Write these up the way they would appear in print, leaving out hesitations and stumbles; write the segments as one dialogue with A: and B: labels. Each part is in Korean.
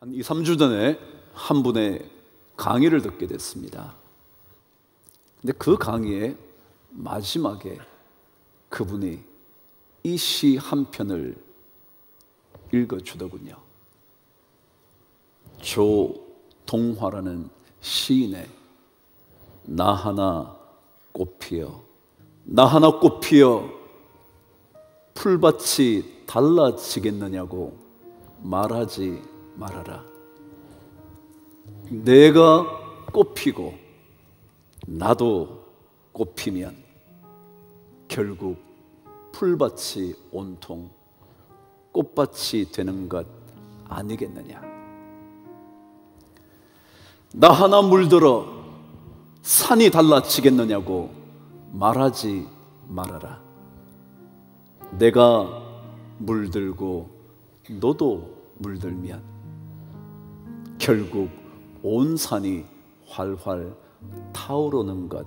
A: 한 2, 3주 전에 한 분의 강의를 듣게 됐습니다. 근데 그 강의의 마지막에 그분이 이 시 한 편을 읽어주더군요. 조동화라는 시인의 나 하나 꽃피어, 나 하나 꽃피어 풀밭이 달라지겠느냐고 말하지 말아라. 내가 꽃피고 나도 꽃피면 결국 풀밭이 온통 꽃밭이 되는 것 아니겠느냐. 나 하나 물들어 산이 달라지겠느냐고 말하지 말아라. 내가 물들고 너도 물들면 결국 온 산이 활활 타오르는 것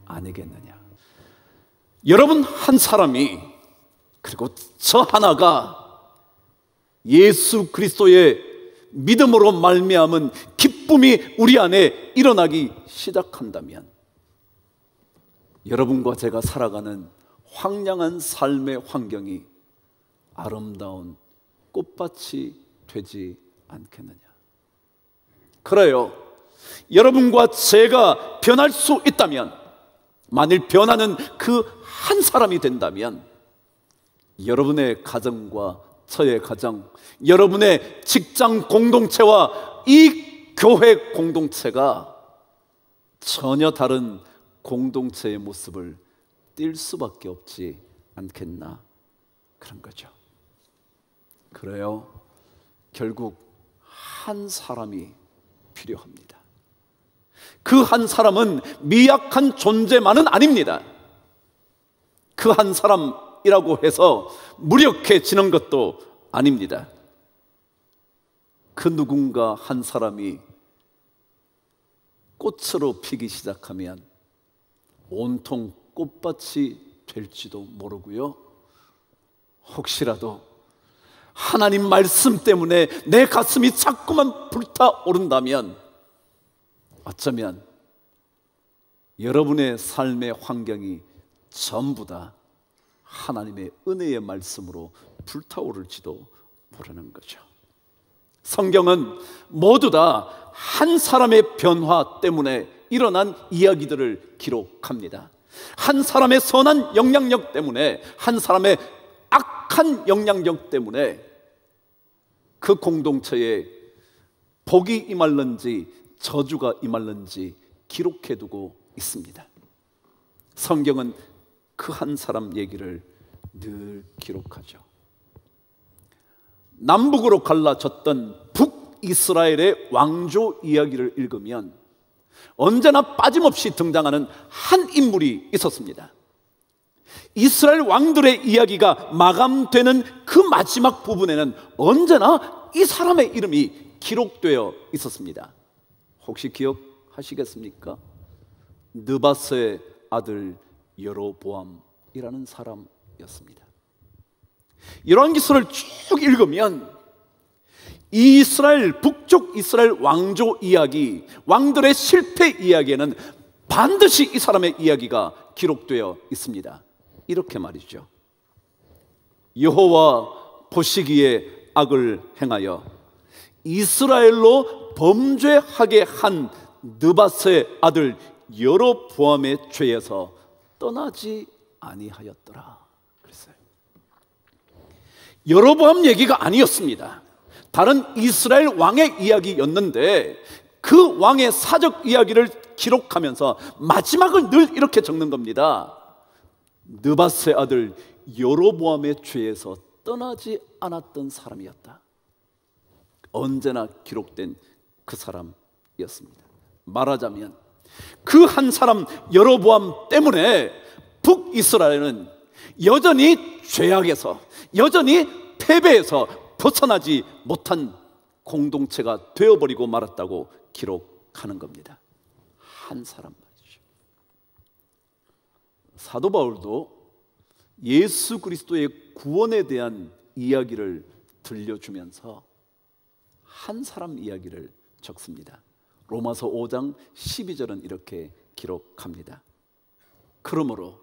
A: 아니겠느냐. 여러분, 한 사람이, 그리고 저 하나가 예수 그리스도의 믿음으로 말미암은 기쁨이 우리 안에 일어나기 시작한다면 여러분과 제가 살아가는 황량한 삶의 환경이 아름다운 꽃밭이 되지 않겠느냐. 그래요, 여러분과 제가 변할 수 있다면, 만일 변하는 그 한 사람이 된다면 여러분의 가정과 저의 가정, 여러분의 직장 공동체와 이 교회 공동체가 전혀 다른 공동체의 모습을 띌 수밖에 없지 않겠나, 그런 거죠. 그래요, 결국 한 사람이 필요합니다. 그 한 사람은 미약한 존재만은 아닙니다. 그 한 사람이라고 해서 무력해지는 것도 아닙니다. 그 누군가 한 사람이 꽃으로 피기 시작하면 온통 꽃밭이 될지도 모르고요, 혹시라도 하나님 말씀 때문에 내 가슴이 자꾸만 불타오른다면 어쩌면 여러분의 삶의 환경이 전부 다 하나님의 은혜의 말씀으로 불타오를지도 모르는 거죠. 성경은 모두 다 한 사람의 변화 때문에 일어난 이야기들을 기록합니다. 한 사람의 선한 영향력 때문에, 한 사람의 악한 영향력 때문에 그 공동체에 복이 임할는지 저주가 임할는지 기록해두고 있습니다. 성경은 그 한 사람 얘기를 늘 기록하죠. 남북으로 갈라졌던 북이스라엘의 왕조 이야기를 읽으면 언제나 빠짐없이 등장하는 한 인물이 있었습니다. 이스라엘 왕들의 이야기가 마감되는 그 마지막 부분에는 언제나 이 사람의 이름이 기록되어 있었습니다. 혹시 기억하시겠습니까? 느바스의 아들 여로보암이라는 사람이었습니다. 열왕기서를 쭉 읽으면 이스라엘, 북쪽 이스라엘 왕조 이야기, 왕들의 실패 이야기에는 반드시 이 사람의 이야기가 기록되어 있습니다. 이렇게 말이죠. 여호와 보시기에 악을 행하여 이스라엘로 범죄하게 한 느바스의 아들 여로보암의 죄에서 떠나지 아니하였더라 그랬어요. 여로보암 얘기가 아니었습니다. 다른 이스라엘 왕의 이야기였는데 그 왕의 사적 이야기를 기록하면서 마지막을 늘 이렇게 적는 겁니다. 느바스의 아들 여로보암의 죄에서 떠나지 않았던 사람이었다. 언제나 기록된 그 사람이었습니다. 말하자면 그 한 사람 여로보암 때문에 북이스라엘은 여전히 죄악에서, 여전히 패배에서 벗어나지 못한 공동체가 되어버리고 말았다고 기록하는 겁니다. 한 사람 말이죠. 사도 바울도 예수 그리스도의 구원에 대한 이야기를 들려주면서 한 사람 이야기를 적습니다. 로마서 5장 12절은 이렇게 기록합니다. 그러므로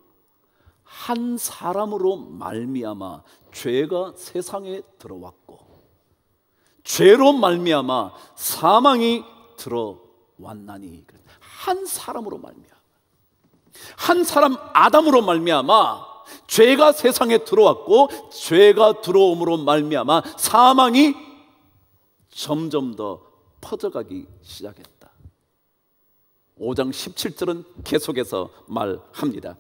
A: 한 사람으로 말미암아 죄가 세상에 들어왔고 죄로 말미암아 사망이 들어왔나니, 한 사람으로 말미암아, 한 사람 아담으로 말미암아 죄가 세상에 들어왔고 죄가 들어옴으로 말미암아 사망이 점점 더 퍼져가기 시작했다. 5장 17절은 계속해서 말합니다.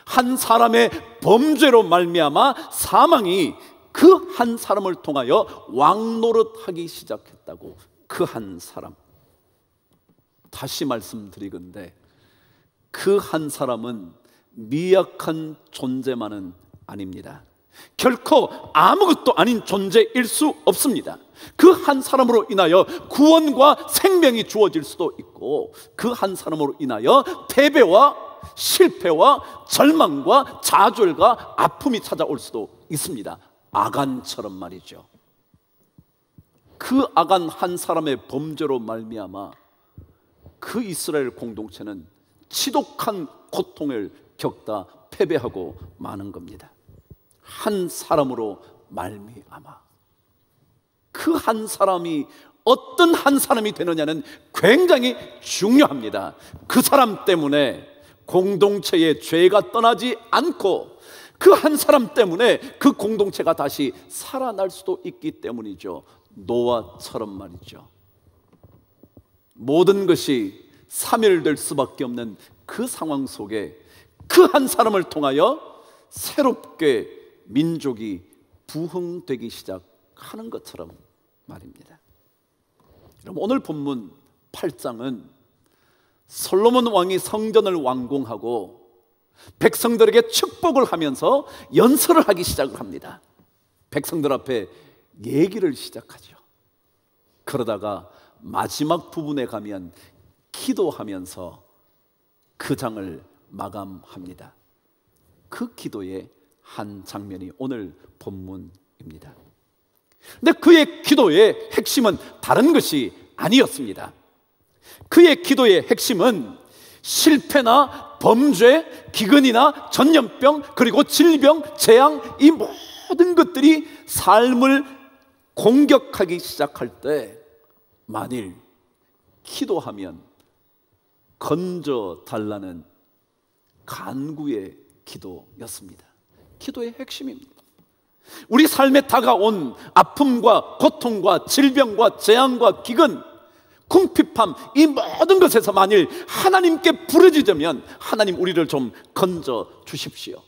A: 한 사람의 범죄로 말미암아 사망이 그 한 사람을 통하여 왕노릇하기 시작했다고. 그 한 사람, 다시 말씀드리건대 그 한 사람은 미약한 존재만은 아닙니다. 결코 아무것도 아닌 존재일 수 없습니다. 그 한 사람으로 인하여 구원과 생명이 주어질 수도 있고, 그 한 사람으로 인하여 패배와 실패와 절망과 좌절과 아픔이 찾아올 수도 있습니다. 아간처럼 말이죠. 그 아간 한 사람의 범죄로 말미암아 그 이스라엘 공동체는 지독한 고통을 겪다 패배하고 마는 겁니다. 한 사람으로 말미암아. 그 한 사람이 어떤 한 사람이 되느냐는 굉장히 중요합니다. 그 사람 때문에 공동체의 죄가 떠나지 않고 그 한 사람 때문에 그 공동체가 다시 살아날 수도 있기 때문이죠. 노아처럼 말이죠. 모든 것이 사멸될 수밖에 없는 그 상황 속에 그 한 사람을 통하여 새롭게 민족이 부흥되기 시작하는 것처럼 말입니다. 여러분, 오늘 본문 8장은 솔로몬 왕이 성전을 완공하고 백성들에게 축복을 하면서 연설을 하기 시작을 합니다. 백성들 앞에 얘기를 시작하죠. 그러다가 마지막 부분에 가면 기도하면서 그 장을 마감합니다. 그 기도의 한 장면이 오늘 본문입니다. 근데 그의 기도의 핵심은 다른 것이 아니었습니다. 그의 기도의 핵심은 실패나 범죄, 기근이나 전염병, 그리고 질병, 재앙, 이 모든 것들이 삶을 공격하기 시작할 때 만일 기도하면 건져 달라는 간구의 기도였습니다. 기도의 핵심입니다. 우리 삶에 다가온 아픔과 고통과 질병과 재앙과 기근, 궁핍함, 이 모든 것에서 만일 하나님께 부르짖으면 하나님 우리를 좀 건져 주십시오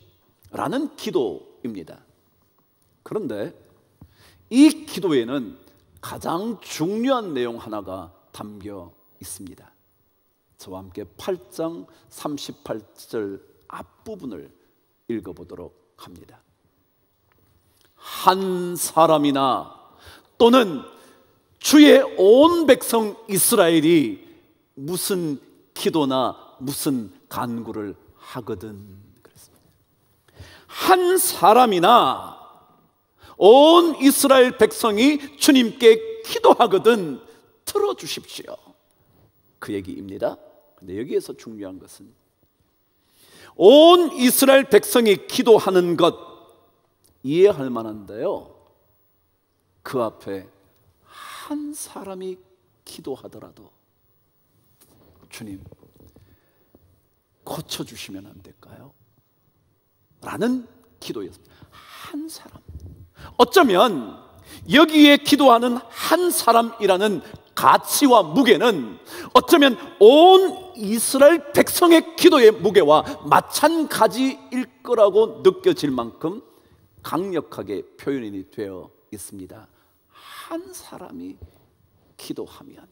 A: 라는 기도입니다. 그런데 이 기도에는 가장 중요한 내용 하나가 담겨 있습니다. 저와 함께 8장 38절 앞부분을 읽어보도록 합니다. 한 사람이나 또는 주의 온 백성 이스라엘이 무슨 기도나 무슨 간구를 하거든 그랬습니다. 한 사람이나 온 이스라엘 백성이 주님께 기도하거든 들어주십시오, 그 얘기입니다. 근데 여기에서 중요한 것은 온 이스라엘 백성이 기도하는 것 이해할 만한데요, 그 앞에 한 사람이 기도하더라도 주님 고쳐주시면 안 될까요? 라는 기도였습니다. 한 사람. 어쩌면 여기에 기도하는 한 사람이라는 가치와 무게는 어쩌면 온 이스라엘 백성의 기도의 무게와 마찬가지일 거라고 느껴질 만큼 강력하게 표현이 되어 있습니다. 한 사람이 기도하면,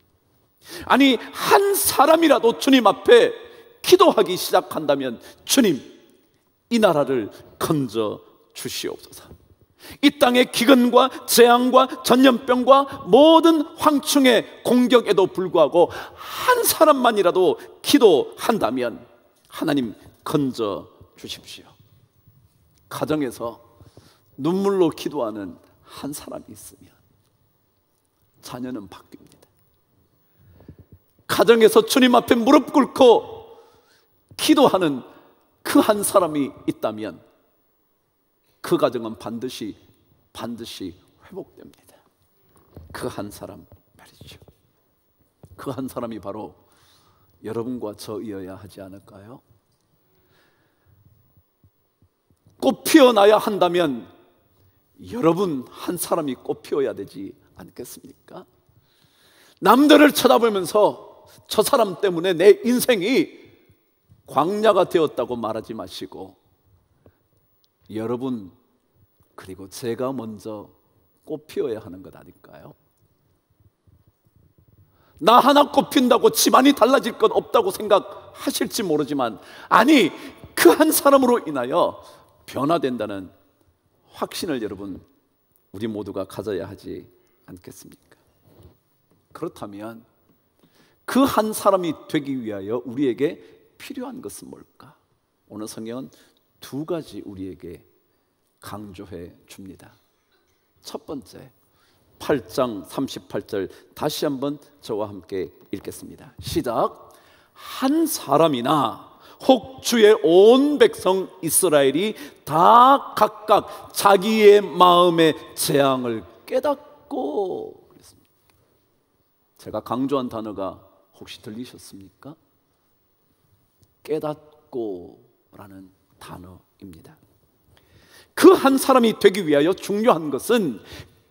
A: 아니 한 사람이라도 주님 앞에 기도하기 시작한다면 주님 이 나라를 건져 주시옵소서. 이 땅의 기근과 재앙과 전염병과 모든 황충의 공격에도 불구하고 한 사람만이라도 기도한다면 하나님 건져 주십시오. 가정에서 눈물로 기도하는 한 사람이 있으면, 자녀는 바뀝니다. 가정에서 주님 앞에 무릎 꿇고 기도하는 그 한 사람이 있다면 그 가정은 반드시 회복됩니다. 그 한 사람 말이죠. 그 한 사람이 바로 여러분과 저이어야 하지 않을까요? 꽃 피어나야 한다면 여러분 한 사람이 꽃 피어야 되지 않겠습니까? 남들을 쳐다보면서 저 사람 때문에 내 인생이 광야가 되었다고 말하지 마시고, 여러분 그리고 제가 먼저 꽃 피어야 하는 것 아닐까요? 나 하나 꽃 핀다고 집안이 달라질 것 없다고 생각하실지 모르지만, 아니 그 한 사람으로 인하여 변화된다는 확신을 여러분 우리 모두가 가져야 하지 않겠습니까? 그렇다면 그 한 사람이 되기 위하여 우리에게 필요한 것은 뭘까? 오늘 성경은 두 가지 우리에게 강조해 줍니다. 첫 번째, 8장 38절 다시 한번 저와 함께 읽겠습니다. 시작. 한 사람이나 혹 주의 온 백성 이스라엘이 다 각각 자기의 마음의 재앙을 깨닫고 그랬습니다. 제가 강조한 단어가 혹시 들리셨습니까? 깨닫고라는 단어입니다. 그 한 사람이 되기 위하여 중요한 것은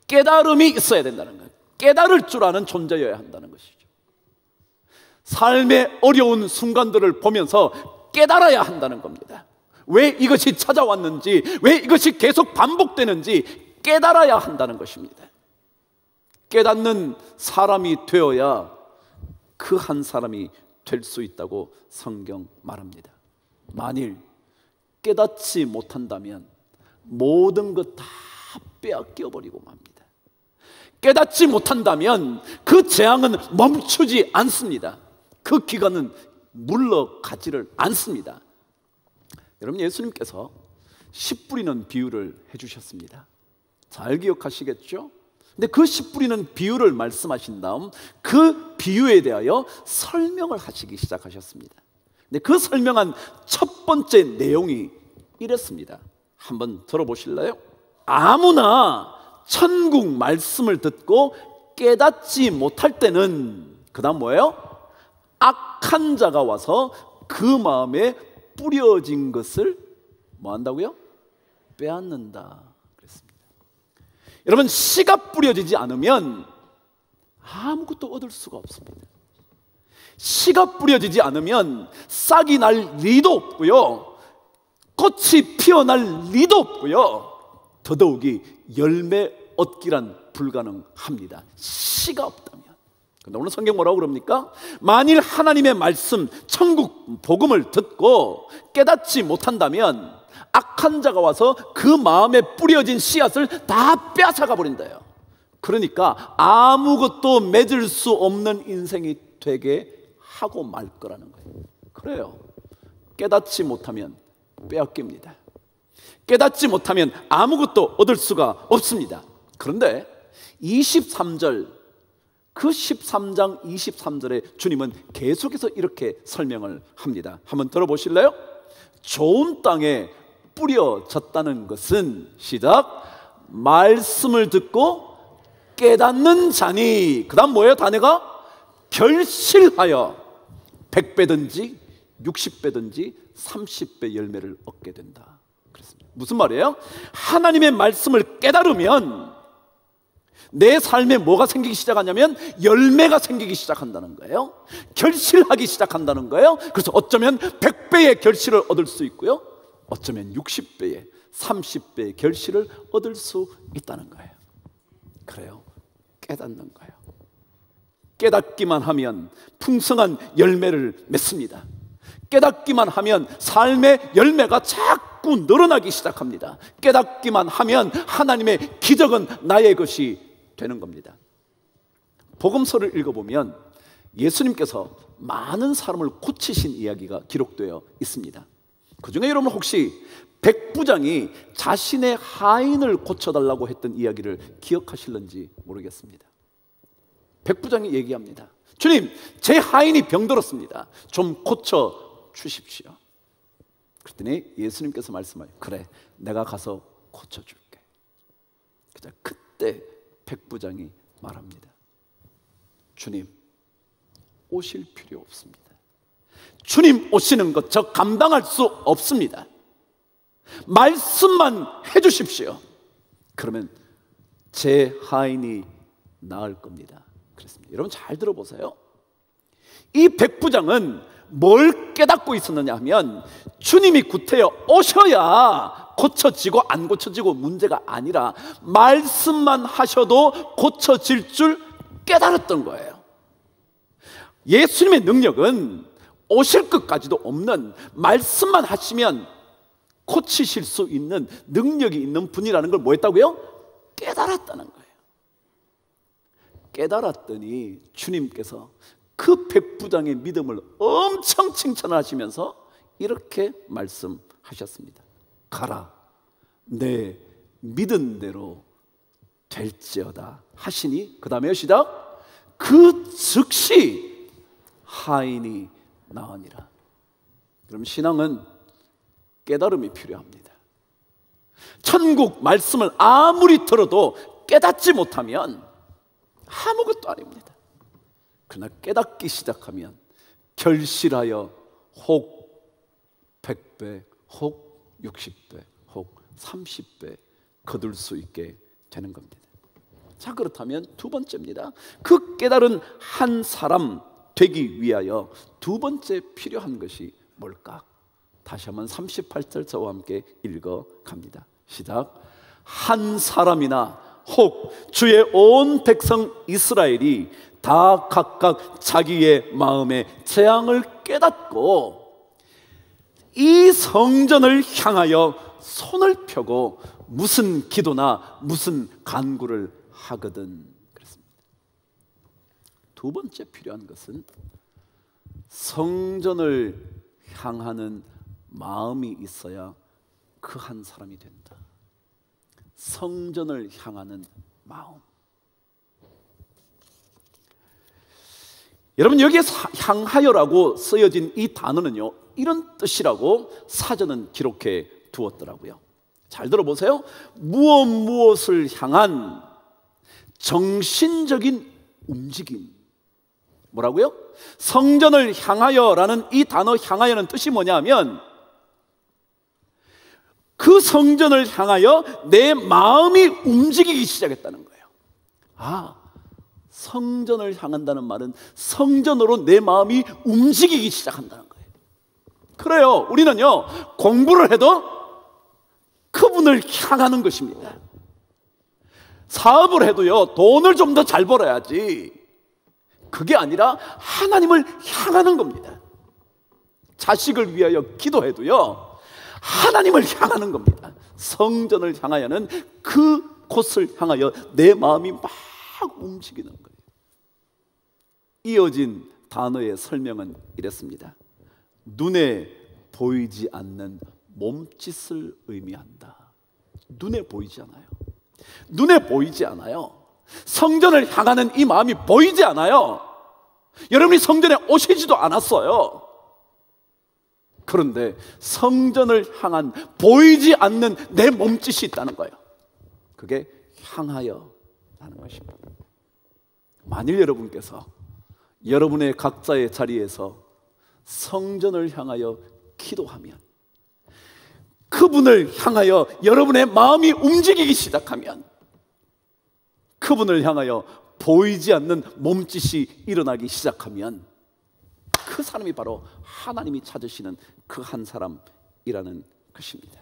A: 깨달음이 있어야 된다는 거예요. 깨달을 줄 아는 존재여야 한다는 것이죠. 삶의 어려운 순간들을 보면서 깨달아야 한다는 겁니다. 왜 이것이 찾아왔는지, 왜 이것이 계속 반복되는지 깨달아야 한다는 것입니다. 깨닫는 사람이 되어야 그 한 사람이 될 수 있다고 성경 말합니다. 만일 깨닫지 못한다면 모든 것 다 빼앗겨 버리고 맙니다. 깨닫지 못한다면 그 재앙은 멈추지 않습니다. 그 기간은 물러가지를 않습니다. 여러분, 예수님께서 씨 뿌리는 비유를 해주셨습니다. 잘 기억하시겠죠? 근데 그 씨 뿌리는 비유를 말씀하신 다음 그 비유에 대하여 설명을 하시기 시작하셨습니다. 근데 그 설명한 첫 번째 내용이 이랬습니다. 한번 들어보실래요? 아무나 천국 말씀을 듣고 깨닫지 못할 때는, 그 다음 뭐예요? 악한 자가 와서 그 마음에 뿌려진 것을 뭐 한다고요? 빼앗는다 그랬습니다. 여러분, 씨가 뿌려지지 않으면 아무것도 얻을 수가 없습니다. 씨가 뿌려지지 않으면 싹이 날 리도 없고요, 꽃이 피어날 리도 없고요, 더더욱이 열매 얻기란 불가능합니다. 씨가 없다면. 근데 오늘 성경 뭐라고 그럽니까? 만일 하나님의 말씀, 천국 복음을 듣고 깨닫지 못한다면 악한 자가 와서 그 마음에 뿌려진 씨앗을 다 빼앗아가 버린다요. 그러니까 아무것도 맺을 수 없는 인생이 되게 하고 말 거라는 거예요. 그래요. 깨닫지 못하면 빼앗깁니다. 깨닫지 못하면 아무것도 얻을 수가 없습니다. 그런데 23절, 그 13장 23절에 주님은 계속해서 이렇게 설명을 합니다. 한번 들어보실래요? 좋은 땅에 뿌려졌다는 것은, 시작, 말씀을 듣고 깨닫는 자니, 그 다음 뭐예요? 단어가 결실하여 100배든지 60배든지 30배 열매를 얻게 된다 그랬습니다. 무슨 말이에요? 하나님의 말씀을 깨달으면 내 삶에 뭐가 생기기 시작하냐면 열매가 생기기 시작한다는 거예요. 결실하기 시작한다는 거예요. 그래서 어쩌면 100배의 결실을 얻을 수 있고요, 어쩌면 60배의 30배의 결실을 얻을 수 있다는 거예요. 그래요. 깨닫는 거예요. 깨닫기만 하면 풍성한 열매를 맺습니다. 깨닫기만 하면 삶의 열매가 자꾸 늘어나기 시작합니다. 깨닫기만 하면 하나님의 기적은 나의 것이 되는 겁니다. 복음서를 읽어보면 예수님께서 많은 사람을 고치신 이야기가 기록되어 있습니다. 그 중에 여러분 혹시 백부장이 자신의 하인을 고쳐달라고 했던 이야기를 기억하실는지 모르겠습니다. 백부장이 얘기합니다. 주님, 제 하인이 병들었습니다. 좀 고쳐 주십시오. 그랬더니 예수님께서 말씀하세요. 그래, 내가 가서 고쳐줄게. 그때 백부장이 말합니다. 주님, 오실 필요 없습니다. 주님 오시는 것 저 감당할 수 없습니다. 말씀만 해주십시오. 그러면 제 하인이 나을 겁니다. 그랬습니다. 여러분 잘 들어보세요. 이 백부장은 뭘 깨닫고 있었느냐 하면 주님이 구태여 오셔야 고쳐지고 안 고쳐지고 문제가 아니라 말씀만 하셔도 고쳐질 줄 깨달았던 거예요. 예수님의 능력은 오실 것까지도 없는, 말씀만 하시면 고치실 수 있는 능력이 있는 분이라는 걸 뭐 했다고요? 깨달았다는 거예요. 깨달았더니 주님께서 그 백부장의 믿음을 엄청 칭찬하시면서 이렇게 말씀하셨습니다. 가라, 내 믿은 대로 될지어다 하시니, 그 다음에 시작, 그 즉시 하인이 나으니라. 그럼 신앙은 깨달음이 필요합니다. 천국 말씀을 아무리 들어도 깨닫지 못하면 아무것도 아닙니다. 그러나 깨닫기 시작하면 결실하여 혹 100배, 혹 60배, 혹 30배 거둘 수 있게 되는 겁니다. 자, 그렇다면 두 번째입니다. 그 깨달은 한 사람 되기 위하여 두 번째 필요한 것이 뭘까? 다시 한번 38절 저와 함께 읽어 갑니다. 시작. 한 사람이나 혹 주의 온 백성 이스라엘이 다 각각 자기의 마음의 재앙을 깨닫고 이 성전을 향하여 손을 펴고 무슨 기도나 무슨 간구를 하거든. 그랬습니다. 두 번째 필요한 것은 성전을 향하는 마음이 있어야 그 한 사람이 된다. 성전을 향하는 마음. 여러분, 여기에 향하여라고 쓰여진 이 단어는요, 이런 뜻이라고 사전은 기록해 두었더라고요. 잘 들어보세요. 무엇을 향한 정신적인 움직임. 뭐라고요? 성전을 향하여라는 이 단어 향하여는 뜻이 뭐냐면 그 성전을 향하여 내 마음이 움직이기 시작했다는 거예요. 아, 성전을 향한다는 말은 성전으로 내 마음이 움직이기 시작한다는 거예요. 그래요, 우리는요 공부를 해도 그분을 향하는 것입니다. 사업을 해도요 돈을 좀 더 잘 벌어야지, 그게 아니라 하나님을 향하는 겁니다. 자식을 위하여 기도해도요 하나님을 향하는 겁니다. 성전을 향하여는 그곳을 향하여 내 마음이 막 움직이는 거예요. 이어진 단어의 설명은 이랬습니다. 눈에 보이지 않는 몸짓을 의미한다. 눈에 보이지 않아요. 눈에 보이지 않아요. 성전을 향하는 이 마음이 보이지 않아요. 여러분이 성전에 오시지도 않았어요. 그런데 성전을 향한 보이지 않는 내 몸짓이 있다는 거예요. 그게 향하여 라는 것입니다. 만일 여러분께서 여러분의 각자의 자리에서 성전을 향하여 기도하면, 그분을 향하여 여러분의 마음이 움직이기 시작하면, 그분을 향하여 보이지 않는 몸짓이 일어나기 시작하면 그 사람이 바로 하나님이 찾으시는 그 한 사람이라는 것입니다.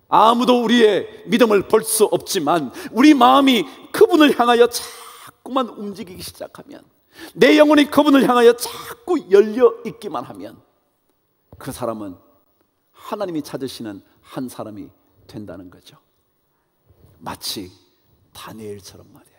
A: 아무도 우리의 믿음을 볼 수 없지만 우리 마음이 그분을 향하여 자꾸만 움직이기 시작하면, 내 영혼이 그분을 향하여 자꾸 열려 있기만 하면 그 사람은 하나님이 찾으시는 한 사람이 된다는 거죠. 마치 다니엘처럼 말이에요.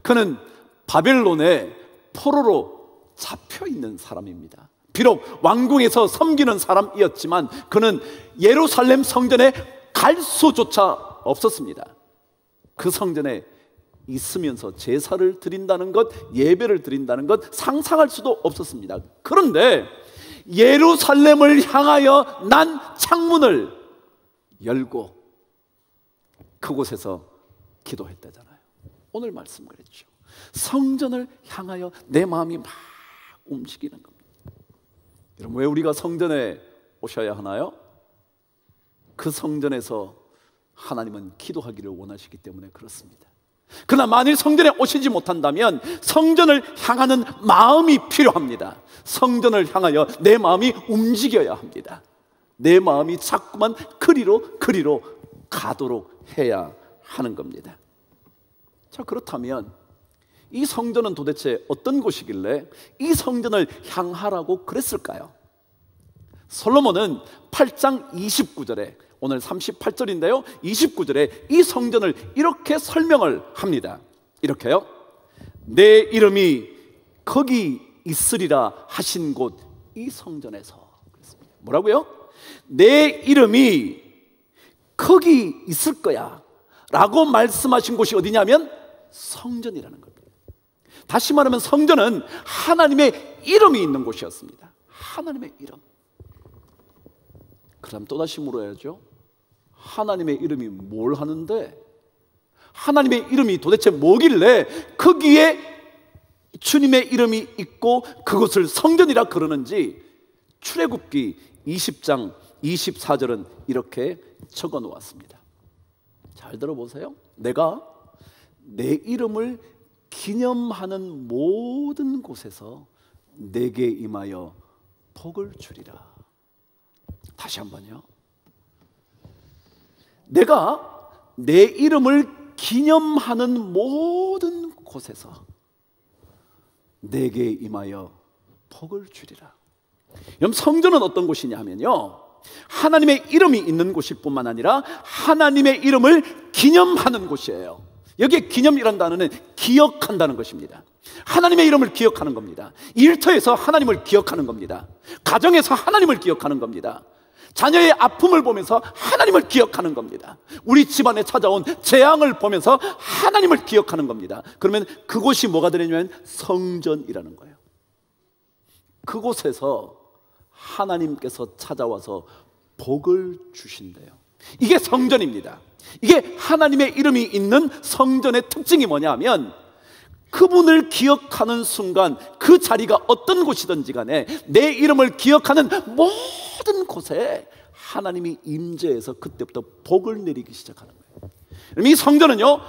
A: 그는 바벨론의 포로로 잡혀 있는 사람입니다. 비록 왕궁에서 섬기는 사람이었지만 그는 예루살렘 성전에 갈 수조차 없었습니다. 그 성전에 있으면서 제사를 드린다는 것, 예배를 드린다는 것 상상할 수도 없었습니다. 그런데 예루살렘을 향하여 난 창문을 열고 그곳에서 기도했다잖아요. 오늘 말씀 그랬죠. 성전을 향하여 내 마음이 막 움직이는 겁니다. 여러분, 왜 우리가 성전에 오셔야 하나요? 그 성전에서 하나님은 기도하기를 원하시기 때문에 그렇습니다. 그러나 만일 성전에 오시지 못한다면 성전을 향하는 마음이 필요합니다. 성전을 향하여 내 마음이 움직여야 합니다. 내 마음이 자꾸만 그리로 가도록 해야 하는 겁니다. 자, 그렇다면 이 성전은 도대체 어떤 곳이길래 이 성전을 향하라고 그랬을까요? 솔로몬은 8장 29절에, 오늘 38절인데요 29절에 이 성전을 이렇게 설명을 합니다. 이렇게요: 내 이름이 거기 있으리라 하신 곳 이 성전에서. 뭐라고요? 내 이름이 거기 있을 거야 라고 말씀하신 곳이 어디냐면 성전이라는 겁니다. 다시 말하면 성전은 하나님의 이름이 있는 곳이었습니다. 하나님의 이름. 그럼 또다시 물어야죠. 하나님의 이름이 뭘 하는데, 하나님의 이름이 도대체 뭐길래 거기에 주님의 이름이 있고 그것을 성전이라 그러는지 출애굽기 20장 24절은 이렇게 적어 놓았습니다. 잘 들어보세요. 내가 내 이름을 기념하는 모든 곳에서 내게 임하여 복을 주리라. 다시 한번요. 내가 내 이름을 기념하는 모든 곳에서 내게 임하여 복을 주리라. 그럼 성전은 어떤 곳이냐 하면요, 하나님의 이름이 있는 곳일 뿐만 아니라 하나님의 이름을 기념하는 곳이에요. 여기에 기념이라는 단어는 기억한다는 것입니다. 하나님의 이름을 기억하는 겁니다. 일터에서 하나님을 기억하는 겁니다. 가정에서 하나님을 기억하는 겁니다. 자녀의 아픔을 보면서 하나님을 기억하는 겁니다. 우리 집안에 찾아온 재앙을 보면서 하나님을 기억하는 겁니다. 그러면 그곳이 뭐가 되냐면 성전이라는 거예요. 그곳에서 하나님께서 찾아와서 복을 주신대요. 이게 성전입니다. 이게 하나님의 이름이 있는 성전의 특징이 뭐냐면, 그분을 기억하는 순간 그 자리가 어떤 곳이든지 간에 내 이름을 기억하는 모든 곳에 하나님이 임재해서 그때부터 복을 내리기 시작하는 거예요. 이 성전은요,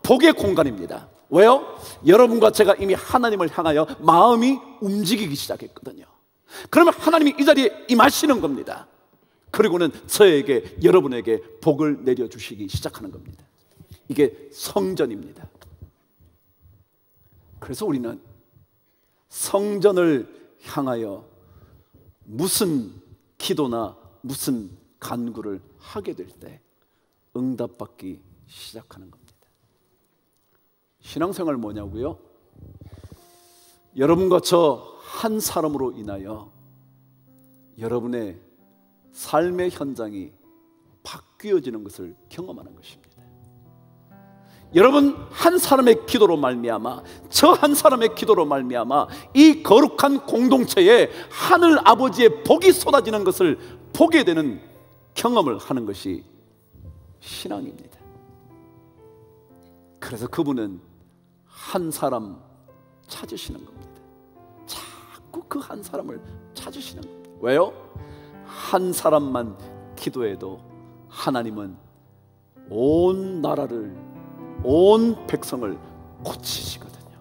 A: 복의 공간입니다. 왜요? 여러분과 제가 이미 하나님을 향하여 마음이 움직이기 시작했거든요. 그러면 하나님이 이 자리에 임하시는 겁니다. 그리고는 저에게, 여러분에게 복을 내려주시기 시작하는 겁니다. 이게 성전입니다. 그래서 우리는 성전을 향하여 무슨 기도나 무슨 간구를 하게 될 때 응답받기 시작하는 겁니다. 신앙생활 뭐냐고요? 여러분과 저 한 사람으로 인하여 여러분의 삶의 현장이 바뀌어지는 것을 경험하는 것입니다. 여러분 한 사람의 기도로 말미암아, 저 한 사람의 기도로 말미암아 이 거룩한 공동체에 하늘 아버지의 복이 쏟아지는 것을 보게 되는 경험을 하는 것이 신앙입니다. 그래서 그분은 한 사람 찾으시는 겁니다. 자꾸 그 한 사람을 찾으시는 겁니다. 왜요? 한 사람만 기도해도 하나님은 온 나라를, 온 백성을 고치시거든요.